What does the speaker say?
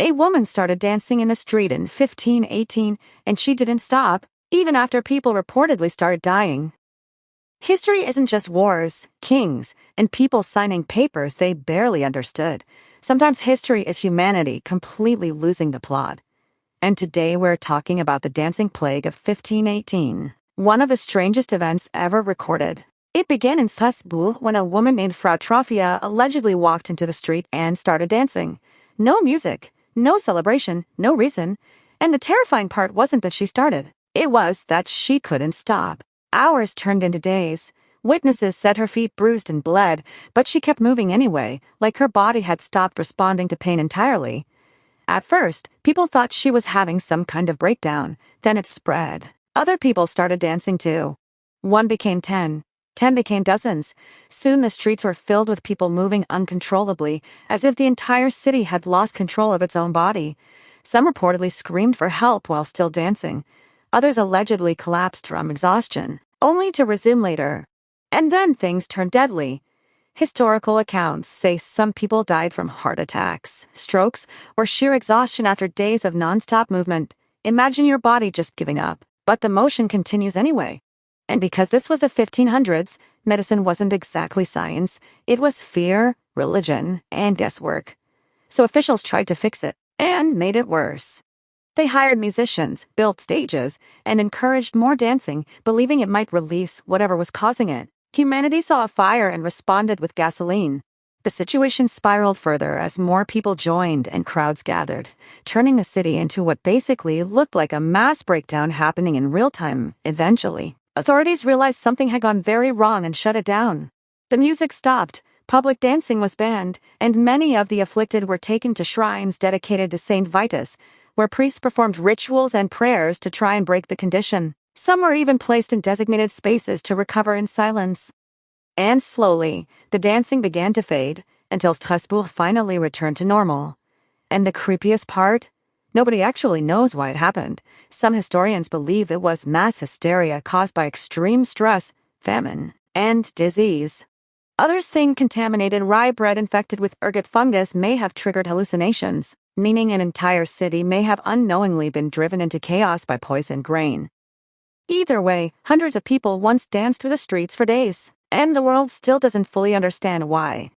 A woman started dancing in the street in 1518, and she didn't stop, even after people reportedly started dying. History isn't just wars, kings, and people signing papers they barely understood. Sometimes history is humanity completely losing the plot. And today we're talking about the dancing plague of 1518, one of the strangest events ever recorded. It began in Strasbourg when a woman named Frau Trophia allegedly walked into the street and started dancing. No music, no celebration, no reason. And the terrifying part wasn't that she started. It was that she couldn't stop. Hours turned into days. Witnesses said her feet bruised and bled, but she kept moving anyway, like her body had stopped responding to pain entirely. At first, people thought she was having some kind of breakdown. Then it spread. Other people started dancing too. 1 became 10. 10 became dozens. Soon the streets were filled with people moving uncontrollably, as if the entire city had lost control of its own body. Some reportedly screamed for help while still dancing. Others allegedly collapsed from exhaustion, only to resume later. And then things turned deadly. Historical accounts say some people died from heart attacks, strokes, or sheer exhaustion after days of non-stop movement. Imagine your body just giving up, but the motion continues anyway. And because this was the 1500s, medicine wasn't exactly science. It was fear, religion, and guesswork. So officials tried to fix it, and made it worse. They hired musicians, built stages, and encouraged more dancing, believing it might release whatever was causing it. Humanity saw a fire and responded with gasoline. The situation spiraled further as more people joined and crowds gathered, turning the city into what basically looked like a mass breakdown happening in real time. Eventually, authorities realized something had gone very wrong and shut it down. The music stopped, public dancing was banned, and many of the afflicted were taken to shrines dedicated to Saint Vitus, where priests performed rituals and prayers to try and break the condition. Some were even placed in designated spaces to recover in silence. And slowly, the dancing began to fade, until Strasbourg finally returned to normal. And the creepiest part? Nobody actually knows why it happened. Some historians believe it was mass hysteria caused by extreme stress, famine, and disease. Others think contaminated rye bread infected with ergot fungus may have triggered hallucinations, meaning an entire city may have unknowingly been driven into chaos by poisoned grain. Either way, hundreds of people once danced through the streets for days, and the world still doesn't fully understand why.